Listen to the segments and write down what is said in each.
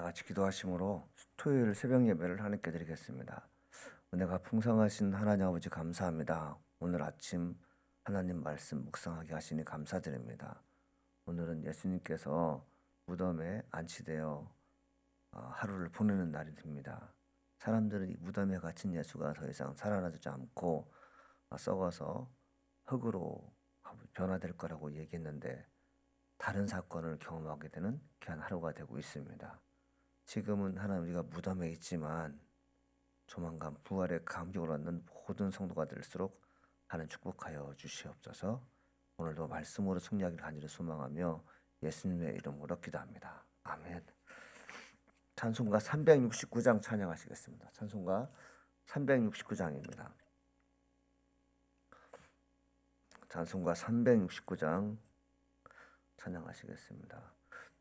같이 기도하심으로 토요일 새벽 예배를 하나님께 드리겠습니다. 은혜가 풍성하신 하나님 아버지 감사합니다. 오늘 아침 하나님 말씀 묵상하게 하시니 감사드립니다. 오늘은 예수님께서 무덤에 안치되어 하루를 보내는 날입니다. 사람들은 이 무덤에 갇힌 예수가 더 이상 살아나지 않고 썩어서 흙으로 변화될 거라고 얘기했는데 다른 사건을 경험하게 되는 귀한 하루가 되고 있습니다. 지금은 하나님 우리가 무덤에 있지만 조만간 부활의 감격을 얻는 모든 성도가 될수록 하나님 축복하여 주시옵소서. 오늘도 말씀으로 승리하기를 간절히 소망하며 예수님의 이름으로 기도합니다. 아멘. 찬송가 369장 찬양하시겠습니다. 찬송가 369장입니다. 찬송가 369장 찬양하시겠습니다.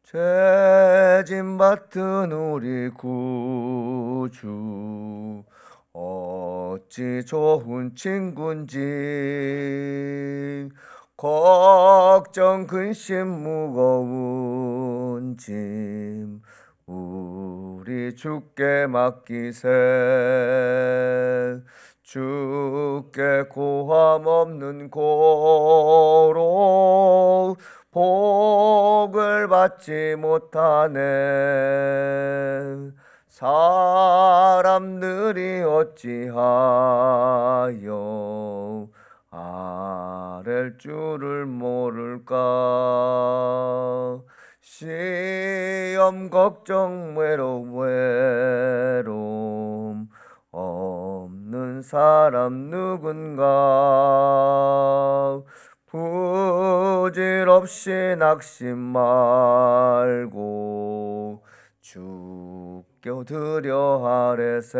죄짐 받은 우리 구주 어찌 좋은 친구인지 걱정 근심 무거운 짐 우리 주께 맡기세. 주께 고함 없는 고로 복을 받지 못하네. 사람들이 어찌하여 아랠 줄을 모를까. 시험 걱정 외로움 없는 사람 누군가. 부질없이 낙심 말고 주께 드려 아뢰세.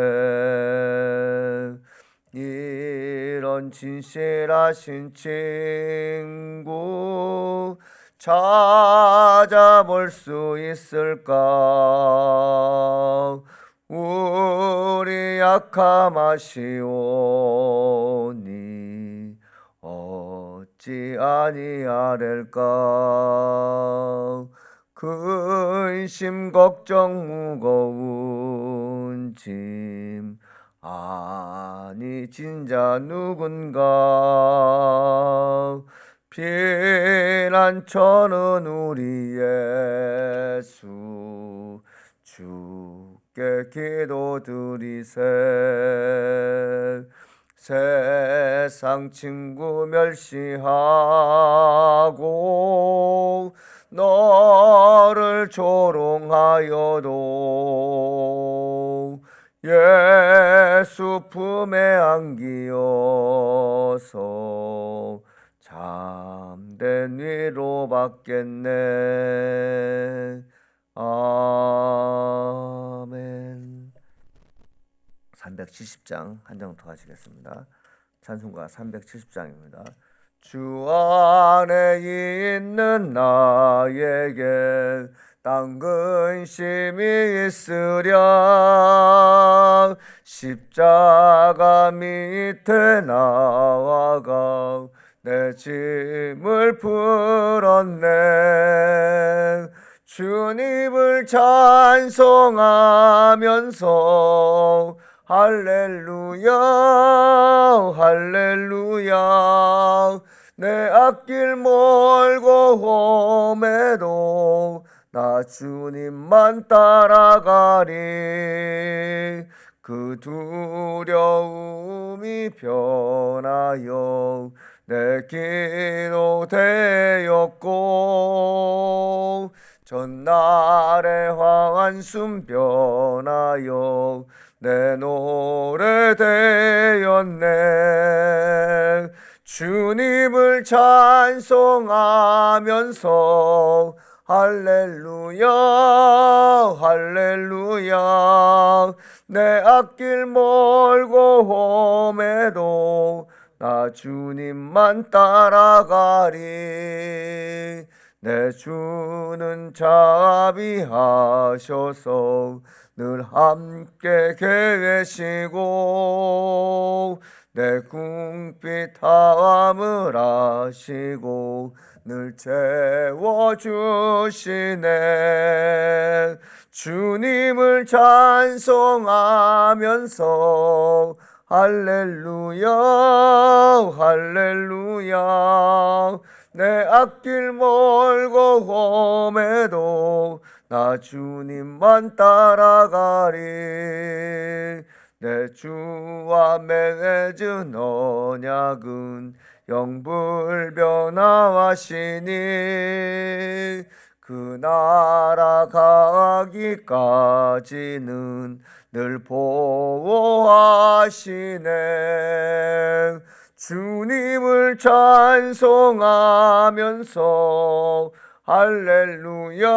이런 진실하신 친구 찾아볼 수 있을까. 우리 약함 아시오니 어찌 아니하렐까. 근심 걱정 무거운 짐 아니 진자 누군가. 피난처는 우리 예수 주께 기도드리세. 세상 친구 멸시하고 너를 조롱하여도 예수 품에 안기어서 참된 위로 받겠네. 아멘. 370장 한 장 더 하시겠습니다. 찬송가 370장입니다. 주 안에 있는 나에게 딴 근심이 있으랴. 십자가 밑에 나아가 내 짐을 풀었네. 주님을 찬송하면서 할렐루야 할렐루야. 내 앞길 멀고 험해도 나 주님만 따라가리. 그 두려움이 변하여 내 기도 되었고 전날의 한숨 변하여 내 노래 되었네. 주님을 찬송하면서 할렐루야 할렐루야. 내 앞길 멀고 험해도 나 주님만 따라가리. 내 주는 자비하셔서 늘 함께 계시고 내 궁핍 다함을 아시고 늘 채워주시네. 주님을 찬송하면서 할렐루야 할렐루야. 내 앞길 멀고 험해도 나 주님만 따라가리. 내 주와 맺은 언약은 영불변하시니 그 나라 가기까지는 늘 보호하시네. 주님을 찬송하면서 할렐루야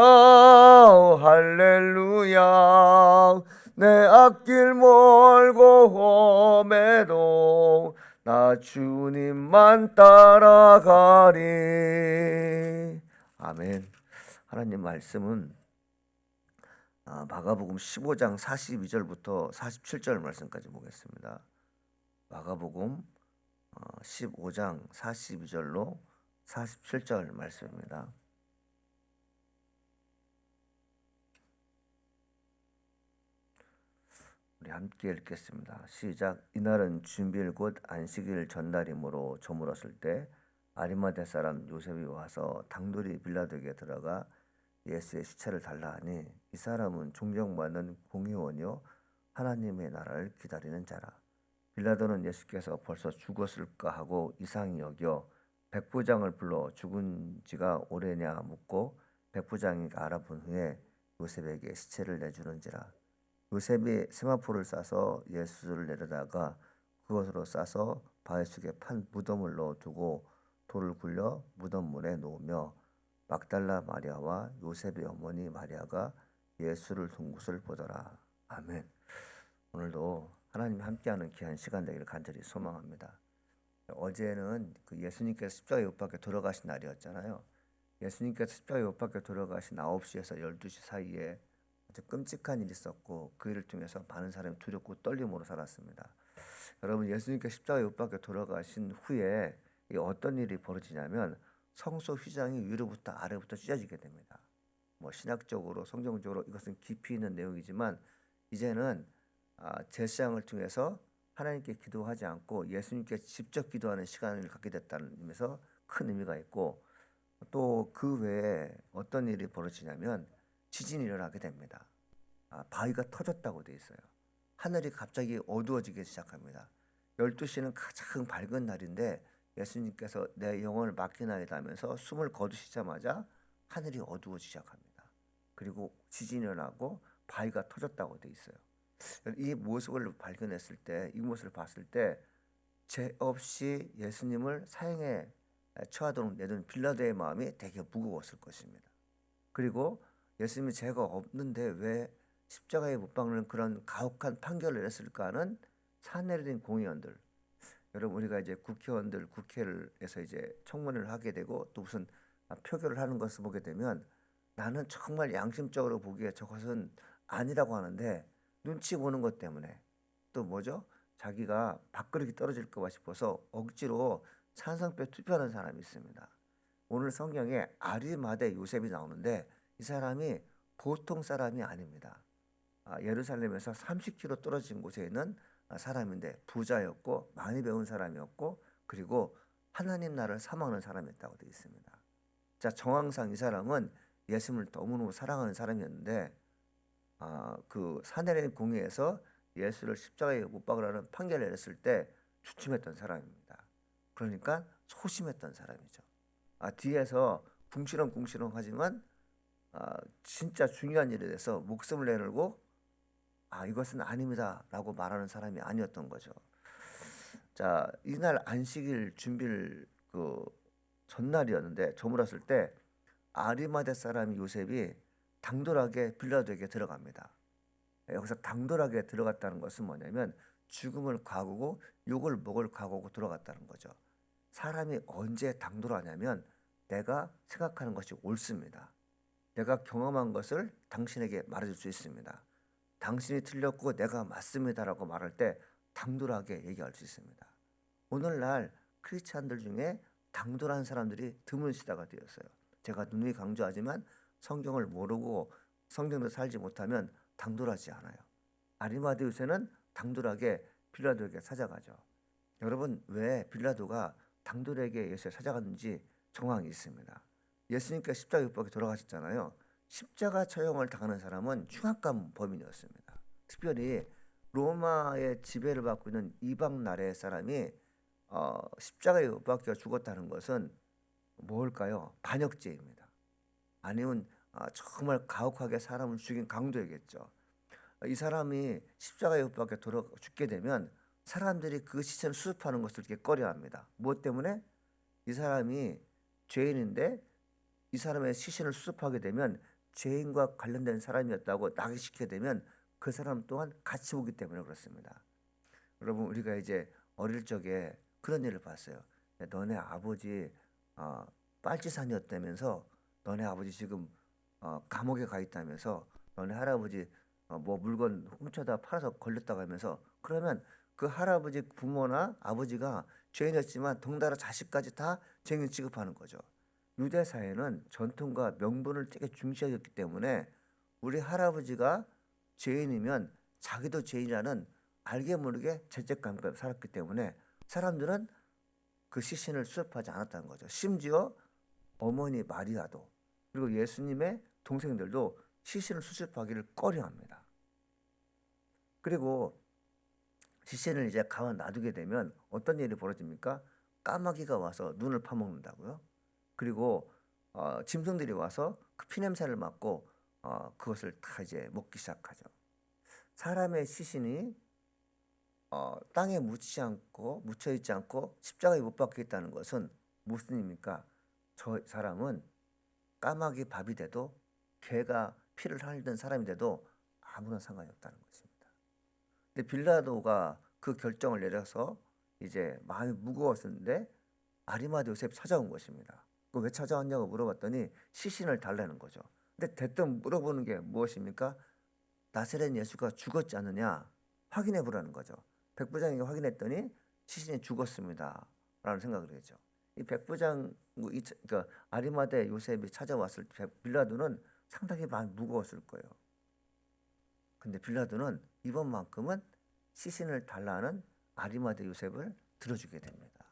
할렐루야. 내 앞길 멀고 험해도 나 주님만 따라가리. 아멘. 하나님 말씀은 마가복음 15장 42절부터 47절 말씀까지 보겠습니다. 마가복음 15장 42절로 47절 말씀입니다. 우리 함께 읽겠습니다. 시작. 이날은 준비일 곧 안식일 전날이므로 저물었을 때 아리마대 사람 요셉이 와서 당돌이 빌라도에게 들어가 예수의 시체를 달라 하니 이 사람은 존경받는 공의원이요 하나님의 나라를 기다리는 자라. 빌라도는 예수께서 벌써 죽었을까 하고 이상히 여겨 백부장을 불러 죽은 지가 오래냐 묻고 백부장이 알아본 후에 요셉에게 시체를 내주는지라. 요셉이 세마포를 싸서 예수를 내려다가 그것으로 싸서 바위 속에 판 무덤을 넣어두고 돌을 굴려 무덤문에 놓으며 막달라 마리아와 요셉의 어머니 마리아가 예수를 둔 곳을 보더라. 아멘. 오늘도 하나님이 함께하는 귀한 시간 되기를 간절히 소망합니다. 어제는 그 예수님께서 십자가에 못 박혀 돌아가신 날이었잖아요. 예수님께서 십자가에 못 박혀 돌아가신 9시에서 12시 사이에 아주 끔찍한 일이 있었고 그 일을 통해서 많은 사람이 두렵고 떨림으로 살았습니다. 여러분, 예수님께서 십자가에 못 박혀 돌아가신 후에 어떤 일이 벌어지냐면 성소 휘장이 위로부터 아래부터 찢어지게 됩니다. 신학적으로 성경적으로 이것은 깊이 있는 내용이지만 이제는 제사장을 통해서 하나님께 기도하지 않고 예수님께 직접 기도하는 시간을 갖게 됐다는 의미에서 큰 의미가 있고, 또 그 외에 어떤 일이 벌어지냐면 지진이 일어나게 됩니다. 바위가 터졌다고 돼 있어요. 하늘이 갑자기 어두워지기 시작합니다. 12시는 가장 밝은 날인데 예수님께서 내 영혼을 맡기나이다 하면서 숨을 거두시자마자 하늘이 어두워지기 시작합니다. 그리고 지진이 일어나고 바위가 터졌다고 돼 있어요. 이 모습을 발견했을 때, 이 모습을 봤을 때 죄 없이 예수님을 사형에 처하도록 내둔 빌라도의 마음이 되게 무거웠을 것입니다. 그리고 예수님이 죄가 없는데 왜 십자가에 못 박는 그런 가혹한 판결을 했을까 하는 사내린 공의원들, 여러분, 우리가 이제 국회의원들 국회에서 이제 청문회를 하게 되고 또 무슨 표결을 하는 것을 보게 되면 나는 정말 양심적으로 보기에 저것은 아니라고 하는데 눈치 보는 것 때문에 또 뭐죠? 자기가 밥그릇이 떨어질까 봐 싶어서 억지로 찬성표 투표하는 사람이 있습니다. 오늘 성경에 아리마대 요셉이 나오는데 이 사람이 보통 사람이 아닙니다. 예루살렘에서 30km 떨어진 곳에 있는 사람인데 부자였고 많이 배운 사람이었고 그리고 하나님 나라를 사모하는 사람이었다고 되어 있습니다. 자, 정황상 이 사람은 예수님을 너무너무 사랑하는 사람이었는데 그 사내린 공회에서 예수를 십자가에 못 박으라는 판결을 내렸을 때 주춤했던 사람입니다. 그러니까 소심했던 사람이죠. 뒤에서 궁시렁궁시렁 하지만 진짜 중요한 일에 대해서 목숨을 내걸고 이것은 아닙니다 라고 말하는 사람이 아니었던 거죠. 자, 이날 안식일 준비일 그 전날이었는데 저물었을 때 아리마대 사람 요셉이 당돌하게 빌라도에게 들어갑니다. 여기서 당돌하게 들어갔다는 것은 뭐냐면 죽음을 각오고 욕을 먹을 각오고 들어갔다는 거죠. 사람이 언제 당돌하냐면 내가 생각하는 것이 옳습니다. 내가 경험한 것을 당신에게 말해줄 수 있습니다. 당신이 틀렸고 내가 맞습니다라고 말할 때 당돌하게 얘기할 수 있습니다. 오늘날 크리스찬들 중에 당돌한 사람들이 드문 시대가 되었어요. 제가 누누이 강조하지만 성경을 모르고 성경대로 살지 못하면 당돌하지 않아요. 아리마대 요새는 당돌하게 빌라도에게 찾아가죠. 여러분, 왜 빌라도가 당돌에게 예수를 찾아갔는지 정황이 있습니다. 예수님께서 십자가 못 박혀 돌아가셨잖아요. 십자가 처형을 당하는 사람은 흉악한 범인이었습니다. 특별히 로마의 지배를 받고 있는 이방 나라의 사람이 십자가에 못 박혀 죽었다는 것은 뭘까요? 반역죄입니다. 아니면 정말 가혹하게 사람을 죽인 강도이겠죠. 이 사람이 십자가에 못 박혀 죽게 되면 사람들이 그 시체를 수습하는 것을 이렇게 꺼려합니다. 무엇 때문에? 이 사람이 죄인인데 이 사람의 시신을 수습하게 되면 죄인과 관련된 사람이었다고 낙인시키게 되면 그 사람 또한 같이 오기 때문에 그렇습니다. 여러분, 우리가 이제 어릴 적에 그런 일을 봤어요. 야, 너네 아버지 빨치산이었다면서, 너네 아버지 지금 감옥에 가 있다면서, 너네 할아버지 뭐 물건 훔쳐다 팔아서 걸렸다고 하면서, 그러면 그 할아버지 부모나 아버지가 죄인이었지만 덩달아 자식까지 다 죄인 취급하는 거죠. 유대 사회는 전통과 명분을 되게 중시하였기 때문에 우리 할아버지가 죄인이면 자기도 죄인이라는 알게 모르게 죄책감과 살았기 때문에 사람들은 그 시신을 수습하지 않았다는 거죠. 심지어 어머니 마리아도, 그리고 예수님의 동생들도 시신을 수습하기를 꺼려합니다. 그리고 시신을 이제 가만 놔두게 되면 어떤 일이 벌어집니까? 까마귀가 와서 눈을 파먹는다고요. 그리고 짐승들이 와서 그 피냄새를 맡고 그것을 다 이제 먹기 시작하죠. 사람의 시신이 땅에 묻혀 있지 않고 십자가에 못 박혀 있다는 것은 무슨 의미입니까? 저 사람은 까마귀 밥이 돼도, 개가 피를 흘리던 사람이 돼도 아무런 상관이 없다는 것입니다. 근데 빌라도가 그 결정을 내려서 이제 마음이 무거웠는데 아리마대 요셉이 찾아온 것입니다. 왜 찾아왔냐고 물어봤더니 시신을 달라는 거죠. 근데 대뜸 물어보는 게 무엇입니까? 나사렛 예수가 죽었지 않느냐 확인해 보라는 거죠. 백부장에게 확인했더니 시신이 죽었습니다 라는 생각을 했죠. 이 백부장, 그러니까 아리마대 요셉이 찾아왔을 때 빌라도는 상당히 마음이 무거웠을 거예요. 근데 빌라도는 이번만큼은 시신을 달라는 아리마대 요셉을 들어주게 됩니다.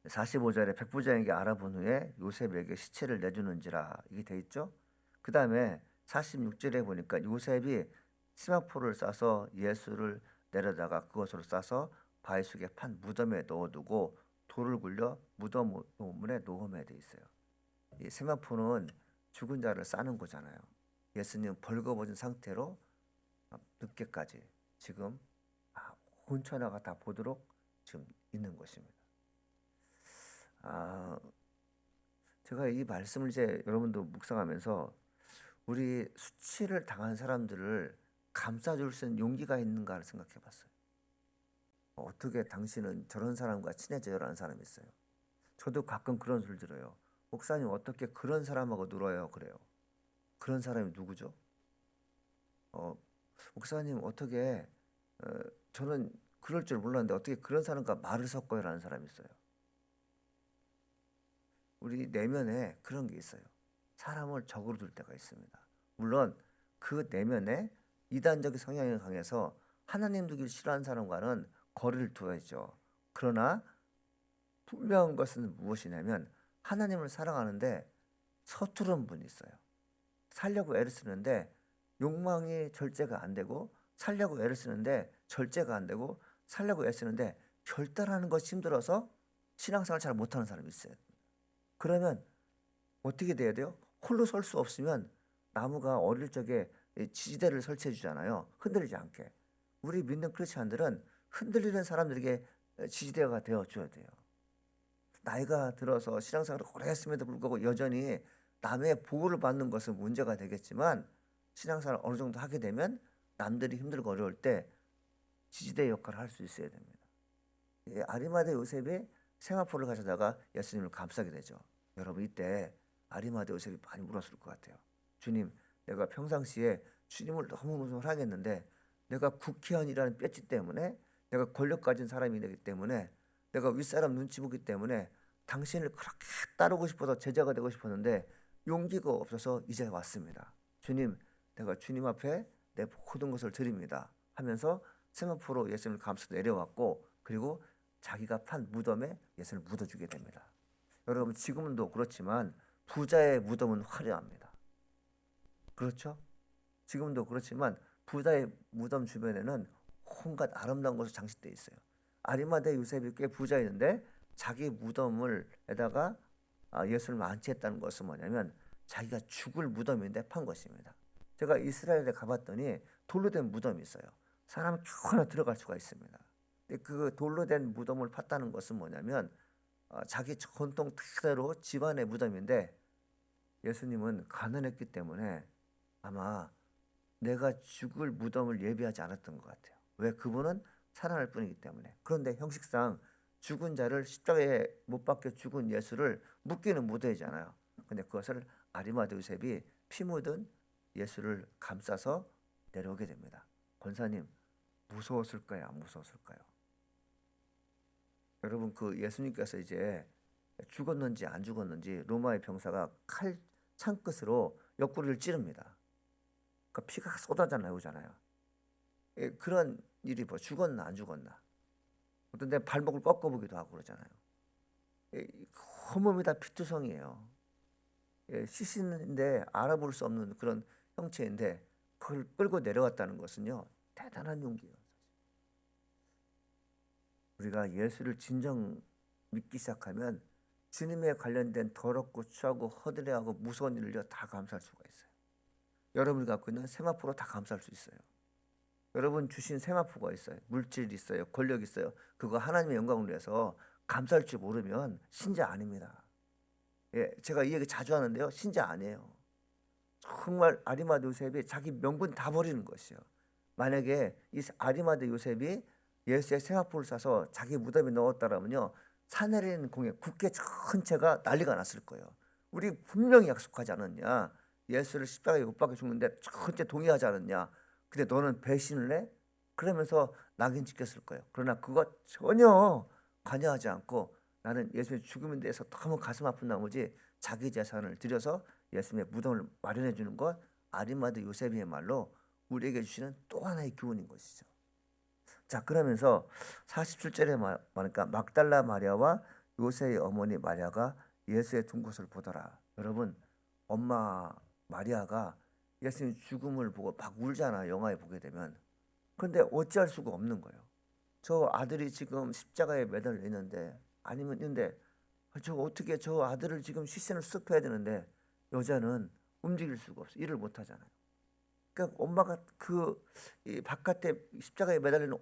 45절에 백부장에게 알아본 후에 요셉에게 시체를 내주는지라 이게 돼 있죠. 그 다음에 46절에 보니까 요셉이 시마포를 싸서 예수를 내려다가 그것으로 싸서 바위 속에 판 무덤에 넣어두고 돌을 굴려 무덤 우물에 놓음에 돼 있어요. 이 세마포는 죽은 자를 싸는 거잖아요. 예수님 벌거벗은 상태로 늦게까지 지금 온 천하가 다 보도록 지금 있는 것입니다. 제가 이 말씀을 이제 여러분도 묵상하면서 우리 수치를 당한 사람들을 감싸줄 수 있는 용기가 있는가를 생각해 봤어요. 어떻게 당신은 저런 사람과 친해져요라는 사람이 있어요. 저도 가끔 그런 소리 들어요. 목사님 어떻게 그런 사람하고 놀아요? 그래요. 그런 사람이 누구죠? 목사님 어떻게 저는 그럴 줄 몰랐는데 어떻게 그런 사람과 말을 섞어요? 라는 사람이 있어요. 우리 내면에 그런 게 있어요. 사람을 적으로 둘 때가 있습니다. 물론 그 내면에 이단적인 성향이 강해서 하나님 두기를 싫어하는 사람과는 거리를 두어야죠. 그러나 분명한 것은 무엇이냐면 하나님을 사랑하는데 서투른 분이 있어요. 살려고 애를 쓰는데 욕망이 절제가 안 되고, 살려고 애를 쓰는데 절제가 안 되고, 살려고 애를 쓰는데 결단하는 것이 힘들어서 신앙생활을 잘 못하는 사람이 있어요. 그러면 어떻게 돼야 돼요? 홀로 설 수 없으면 나무가 어릴 적에 지지대를 설치해 주잖아요. 흔들리지 않게. 우리 믿는 크리스찬들은 흔들리는 사람들에게 지지대가 되어 줘야 돼요. 나이가 들어서 신앙생활을 오래 했음에도 불구하고 여전히 남의 보호를 받는 것은 문제가 되겠지만 신앙생활을 어느 정도 하게 되면 남들이 힘들고 어려울 때 지지대 역할을 할 수 있어야 됩니다. 아리마대 요셉이 세마포를 가져다가 예수님을 감싸게 되죠. 여러분, 이때 아리마대 요셉이 많이 물었을 것 같아요. 주님, 내가 평상시에 주님을 너무 사랑했는데 내가 국회의원이라는 배지 때문에 내가 권력 가진 사람이 되기 때문에, 내가 윗사람 눈치 보기 때문에 당신을 그렇게 따르고 싶어서 제자가 되고 싶었는데 용기가 없어서 이제 왔습니다. 주님, 내가 주님 앞에 내 모든 것을 드립니다 하면서 세마포로 예수님을 감싸서 내려왔고, 그리고 자기가 판 무덤에 예수님을 묻어주게 됩니다. 여러분, 지금도 그렇지만 부자의 무덤은 화려합니다. 그렇죠? 지금도 그렇지만 부자의 무덤 주변에는 온갖 아름다운 것으로 장식되어 있어요. 아리마대 요셉이 꽤 부자였는데 자기 무덤을에다가 예수님을 안치했다는 것은 뭐냐면 자기가 죽을 무덤인데 판 것입니다. 제가 이스라엘에 가봤더니 돌로 된 무덤이 있어요. 사람이 쭉 하나 들어갈 수가 있습니다. 그 돌로 된 무덤을 팠다는 것은 뭐냐면 자기 전통 그대로 집안의 무덤인데, 예수님은 가난했기 때문에 아마 내가 죽을 무덤을 예비하지 않았던 것 같아요. 왜? 그분은 살아날 뿐이기 때문에. 그런데 형식상 죽은 자를 십자가에 못 박혀 죽은 예수를 묻기는 무대잖아요. 근데 그것을 아리마대 요셉이 피 묻은 예수를 감싸서 내려오게 됩니다. 권사님, 무서웠을까요? 안 무서웠을까요? 여러분, 그 예수님께서 이제 죽었는지 안 죽었는지 로마의 병사가 칼 창끝으로 옆구리를 찌릅니다. 그 피가 쏟아져 나오잖아요. 그런 일이 뭐 죽었나 안 죽었나, 어떤 데 발목을 꺾어보기도 하고 그러잖아요. 온몸이 다 피투성이에요. 시신인데 알아볼 수 없는 그런 형체인데 그걸 끌고 내려왔다는 것은요, 대단한 용기예요. 우리가 예수를 진정 믿기 시작하면 주님에 관련된 더럽고 추하고 허드레하고 무서운 일을요 다 감수할 수가 있어요. 여러분이 갖고 있는 세마포로 다 감수할 수 있어요. 여러분 주신 세마포가 있어요. 물질이 있어요. 권력이 있어요. 그거 하나님의 영광을 위해서 감사할 줄 모르면 신자 아닙니다. 제가 이 얘기 자주 하는데요, 신자 아니에요. 정말 아리마대 요셉이 자기 명분 다 버리는 것이요. 만약에 이 아리마대 요셉이 예수의 세마포를 싸서 자기 무덤에 넣었다라면요, 사내리는 공예 국회 전체가 난리가 났을 거예요. 우리 분명히 약속하지 않았냐? 예수를 십자가에 못 박혀 죽는데 전체 동의하지 않았냐? 근데 너는 배신을 해? 그러면서 낙인 찍혔을 거예요. 그러나 그것 전혀 관여하지 않고 나는 예수의 죽음에 대해서 너무 가슴 아픈 나머지 자기 재산을 들여서 예수님의 무덤을 마련해 주는 것, 아리마대 요셉이야말로 우리에게 주시는 또 하나의 교훈인 것이죠. 자, 그러면서 47절에 말하니까 막달라 마리아와 요새의 어머니 마리아가 예수의 둔 것을 보더라. 여러분, 엄마 마리아가 예수님 죽음을 보고 막 울잖아, 영화에 보게 되면. 그런데 어찌할 수가 없는 거예요. 저 아들이 지금 십자가에 매달려 있는데, 아니면 있는데 저 어떻게 저 아들을 지금 시신을 수습해야 되는데 여자는 움직일 수가 없어. 일을 못 하잖아요. 그러니까 엄마가 이 바깥에 십자가에 매달리는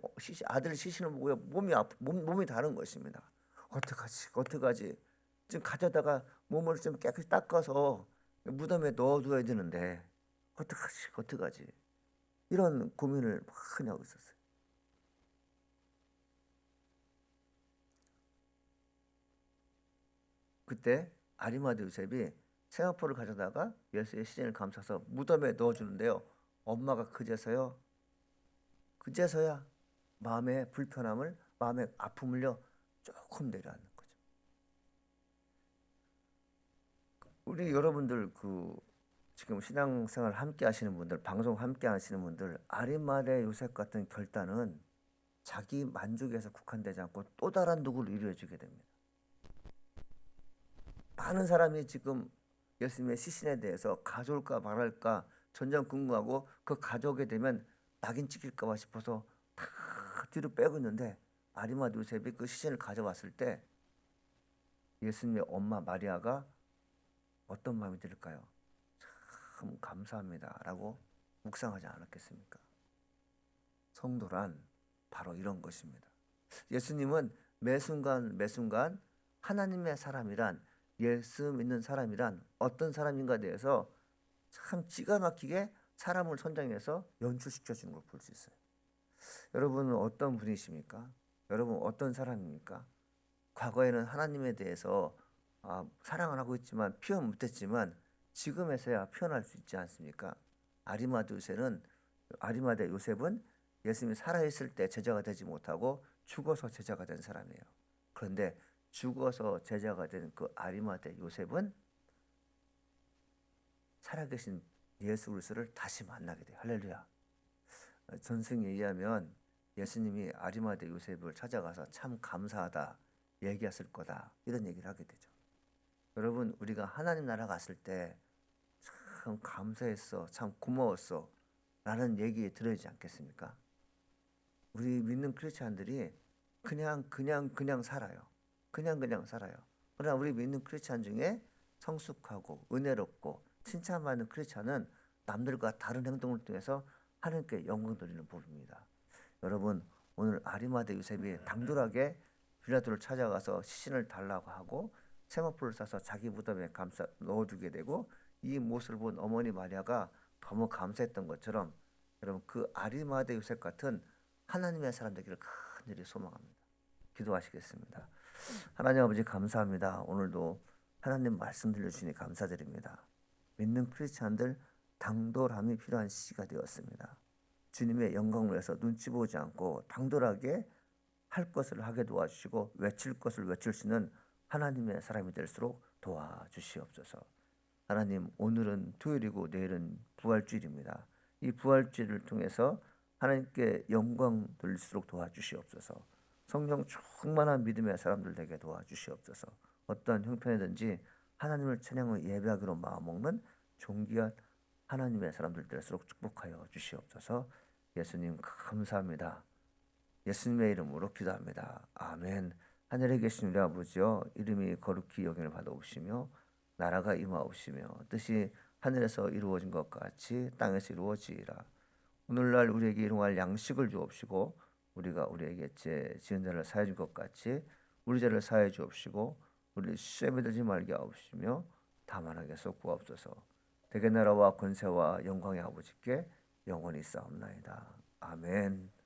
아들 시신을 보고요, 몸이 다른 것입니다. 어떡하지? 지금 가져다가 몸을 좀 깨끗이 닦아서 무덤에 넣어둬야 되는데 어떡하지? 이런 고민을 많이 하고 있었어요. 그때 아리마대 요셉이 세마포를 가져다가 예수의 시신을 감싸서 무덤에 넣어주는데요, 엄마가 그제서야 마음의 불편함을, 마음의 아픔을요 조금 내려앉는 거죠. 우리 여러분들 지금 신앙생활 함께 하시는 분들, 방송 함께 하시는 분들, 아리마대 요셉 같은 결단은 자기 만족에서 국한되지 않고 또 다른 누구를 이루어주게 됩니다. 많은 사람이 지금 예수님의 시신에 대해서 가져올까 말할까 전전긍긍하고 그 가져오게 되면 낙인 찍힐까 봐 싶어서 다 뒤로 빼고 있는데, 아리마대 요셉이 그 시신을 가져왔을 때 예수님의 엄마 마리아가 어떤 마음이 들까요? 참 감사합니다 라고 묵상하지 않았겠습니까? 성도란 바로 이런 것입니다. 예수님은 매 순간 하나님의 사람이란, 예수 믿는 사람이란 어떤 사람인가에 대해서 참 기가 막히게 사람을 선정해서 연출시켜 주는 걸 볼 수 있어요. 여러분은 어떤 분이십니까? 여러분 어떤 사람입니까? 과거에는 하나님에 대해서 사랑을 하고 있지만 표현 못했지만 지금에서야 표현할 수 있지 않습니까? 아리마대 요셉은 예수님이 살아있을 때 제자가 되지 못하고 죽어서 제자가 된 사람이에요. 그런데 죽어서 제자가 된 그 아리마대 요셉은 살아계신 예수 그리스도를 다시 만나게 돼요. 할렐루야. 전승에 의하면 예수님이 아리마대 요셉을 찾아가서 참 감사하다 얘기했을 거다 이런 얘기를 하게 되죠. 여러분, 우리가 하나님 나라 갔을 때 참 감사했어, 참 고마웠어 라는 얘기 들어야지 않겠습니까? 우리 믿는 크리스찬들이 그냥 살아요. 그냥 살아요. 그러나 우리 믿는 크리스찬 중에 성숙하고 은혜롭고 칭찬받는 크리스찬은 남들과 다른 행동을 통해서 하나님께 영광 돌리는 법입니다. 여러분, 오늘 아리마대 요셉이 당돌하게 빌라도를 찾아가서 시신을 달라고 하고 세마포를 싸서 자기 무덤에 감싸 넣어두게 되고 이 모습을 본 어머니 마리아가 너무 감사했던 것처럼 여러분, 그 아리마대 요셉 같은 하나님의 사람 되기를 간절히 소망합니다. 기도하시겠습니다. 하나님 아버지 감사합니다. 오늘도 하나님 말씀 들려주시니 감사드립니다. 믿는 크리스찬들 당돌함이 필요한 시기가 되었습니다. 주님의 영광을 위해서 눈치 보지 않고 당돌하게 할 것을 하게 도와주시고 외칠 것을 외칠 수 있는 하나님의 사람이 될수록 도와주시옵소서. 하나님, 오늘은 토요일이고 내일은 부활주일입니다. 이 부활주일을 통해서 하나님께 영광 돌릴수록 도와주시옵소서. 성령 충만한 믿음의 사람들 되게 도와주시옵소서. 어떠한 형편이든지 하나님을 찬양하고 예배하기로 마음먹는 존귀한 하나님의 사람들 될수록 축복하여 주시옵소서. 예수님 감사합니다. 예수님의 이름으로 기도합니다. 아멘. 하늘에 계신 우리 아버지여, 이름이 거룩히 여김을 받아오시며 나라가 임하옵시며 뜻이 하늘에서 이루어진 것 같이 땅에서 이루어지이라. 오늘날 우리에게 일용할 양식을 주옵시고 우리가 우리에게 죄 지은 자를 사해 준 것 같이 우리 죄를 사해 주옵시고 우리 시험에 들지 말게 하옵시며 다만 하게서 구하옵소서. 대개 나라와 권세와 영광의 아버지께 영원히 싸움나이다. 아멘.